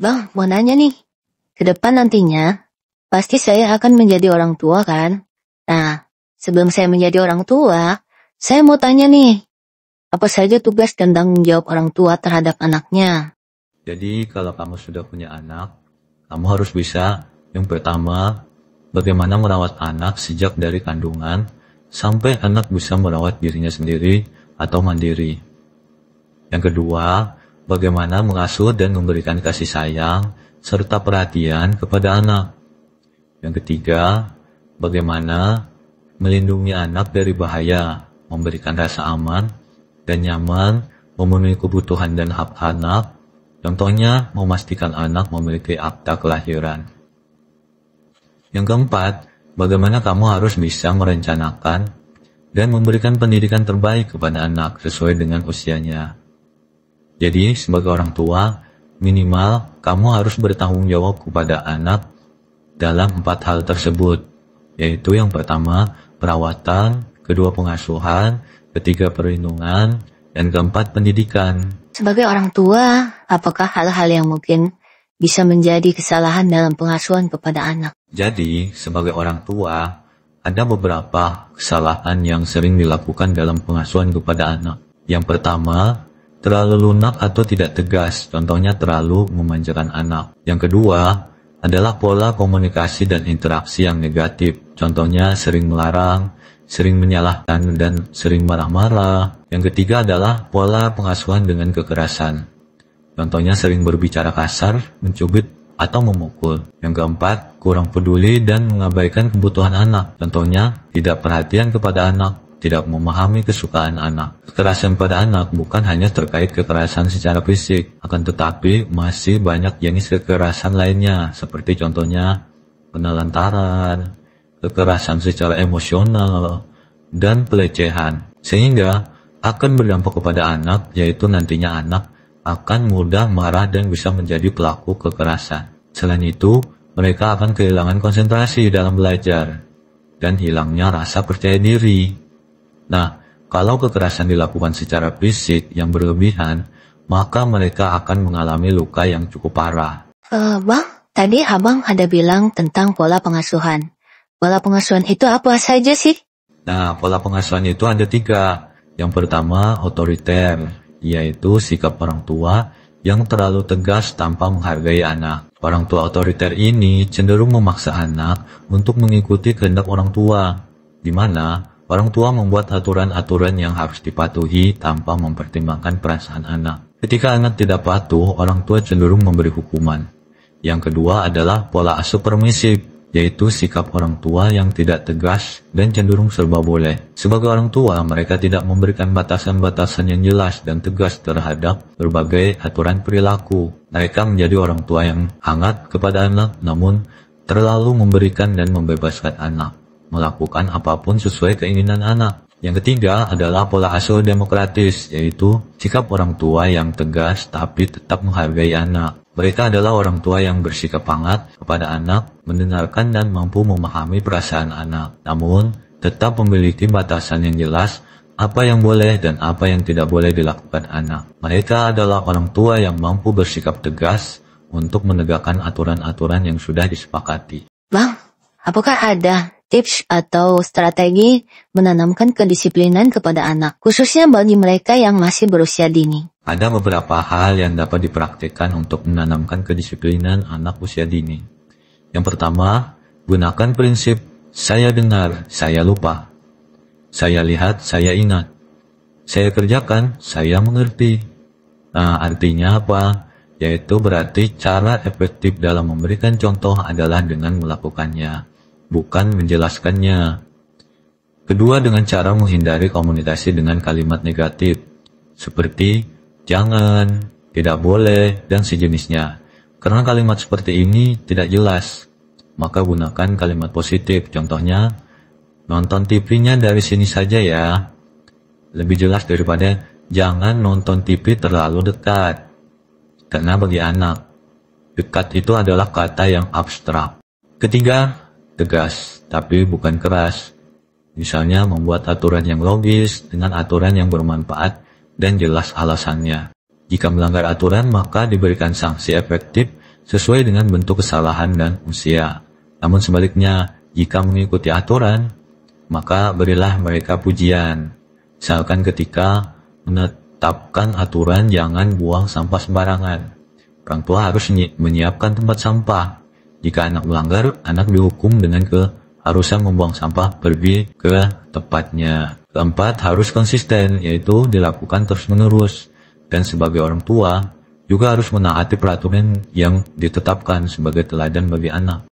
Bang, mau nanya nih. Ke depan nantinya, pasti saya akan menjadi orang tua kan? Nah, sebelum saya menjadi orang tua, saya mau tanya nih, apa saja tugas dan tanggung jawab orang tua terhadap anaknya? Jadi kalau kamu sudah punya anak, kamu harus bisa yang pertama, bagaimana merawat anak sejak dari kandungan sampai anak bisa merawat dirinya sendiri atau mandiri. Yang kedua, bagaimana mengasuh dan memberikan kasih sayang serta perhatian kepada anak. Yang ketiga, bagaimana melindungi anak dari bahaya, memberikan rasa aman dan nyaman, memenuhi kebutuhan dan hak anak, contohnya memastikan anak memiliki akta kelahiran. Yang keempat, bagaimana kamu harus bisa merencanakan dan memberikan pendidikan terbaik kepada anak sesuai dengan usianya. Jadi, sebagai orang tua, minimal kamu harus bertanggung jawab kepada anak dalam 4 hal tersebut, yaitu yang pertama, perawatan, kedua pengasuhan, ketiga perlindungan, dan keempat pendidikan. Sebagai orang tua, apakah hal-hal yang mungkin bisa menjadi kesalahan dalam pengasuhan kepada anak? Jadi, sebagai orang tua, ada beberapa kesalahan yang sering dilakukan dalam pengasuhan kepada anak. Yang pertama, terlalu lunak atau tidak tegas, contohnya terlalu memanjakan anak. Yang kedua, adalah pola komunikasi dan interaksi yang negatif, contohnya sering melarang, sering menyalahkan, dan sering marah-marah. Yang ketiga adalah pola pengasuhan dengan kekerasan, contohnya sering berbicara kasar, mencubit, atau memukul. Yang keempat, kurang peduli dan mengabaikan kebutuhan anak, contohnya tidak perhatian kepada anak, tidak memahami kesukaan anak. Kekerasan pada anak bukan hanya terkait kekerasan secara fisik, akan tetapi masih banyak jenis kekerasan lainnya, seperti contohnya penelantaran, kekerasan secara emosional, dan pelecehan. Sehingga akan berdampak kepada anak, yaitu nantinya anak akan mudah marah dan bisa menjadi pelaku kekerasan. Selain itu, mereka akan kehilangan konsentrasi dalam belajar dan hilangnya rasa percaya diri. Nah, kalau kekerasan dilakukan secara fisik yang berlebihan, maka mereka akan mengalami luka yang cukup parah. Bang, tadi abang ada bilang tentang pola pengasuhan. Pola pengasuhan itu apa saja sih? Nah, pola pengasuhan itu ada 3. Yang pertama, otoriter, yaitu sikap orang tua yang terlalu tegas tanpa menghargai anak. Orang tua otoriter ini cenderung memaksa anak untuk mengikuti kehendak orang tua, di mana orang tua membuat aturan-aturan yang harus dipatuhi tanpa mempertimbangkan perasaan anak. Ketika anak tidak patuh, orang tua cenderung memberi hukuman. Yang kedua adalah pola asuh permisif, yaitu sikap orang tua yang tidak tegas dan cenderung serba boleh. Sebagai orang tua, mereka tidak memberikan batasan-batasan yang jelas dan tegas terhadap berbagai aturan perilaku. Mereka menjadi orang tua yang hangat kepada anak, namun terlalu memberikan dan membebaskan anak melakukan apapun sesuai keinginan anak. Yang ketiga adalah pola asuh demokratis, yaitu sikap orang tua yang tegas tapi tetap menghargai anak. Mereka adalah orang tua yang bersikap hangat kepada anak, mendengarkan dan mampu memahami perasaan anak, namun tetap memiliki batasan yang jelas apa yang boleh dan apa yang tidak boleh dilakukan anak. Mereka adalah orang tua yang mampu bersikap tegas untuk menegakkan aturan-aturan yang sudah disepakati. Bang, apakah ada tips atau strategi menanamkan kedisiplinan kepada anak, khususnya bagi mereka yang masih berusia dini? Ada beberapa hal yang dapat dipraktikkan untuk menanamkan kedisiplinan anak usia dini. Yang pertama, gunakan prinsip saya dengar, saya lupa. Saya lihat, saya ingat. Saya kerjakan, saya mengerti. Nah, artinya apa? Yaitu berarti cara efektif dalam memberikan contoh adalah dengan melakukannya, bukan menjelaskannya. Kedua, dengan cara menghindari komunikasi dengan kalimat negatif, seperti jangan, tidak boleh, dan sejenisnya. Karena kalimat seperti ini tidak jelas, maka gunakan kalimat positif. Contohnya, nonton TV-nya dari sini saja ya. Lebih jelas daripada jangan nonton TV terlalu dekat. Karena bagi anak, dekat itu adalah kata yang abstrak. Ketiga, tegas, tapi bukan keras. Misalnya membuat aturan yang logis dengan aturan yang bermanfaat dan jelas alasannya. Jika melanggar aturan, maka diberikan sanksi efektif sesuai dengan bentuk kesalahan dan usia. Namun sebaliknya, jika mengikuti aturan, maka berilah mereka pujian. Misalkan ketika menetapkan aturan jangan buang sampah sembarangan. Orang tua harus menyiapkan tempat sampah. Jika anak melanggar, anak dihukum dengan keharusan membuang sampah pergi ke tempatnya. Keempat, harus konsisten, yaitu dilakukan terus-menerus. Dan sebagai orang tua, juga harus menaati peraturan yang ditetapkan sebagai teladan bagi anak.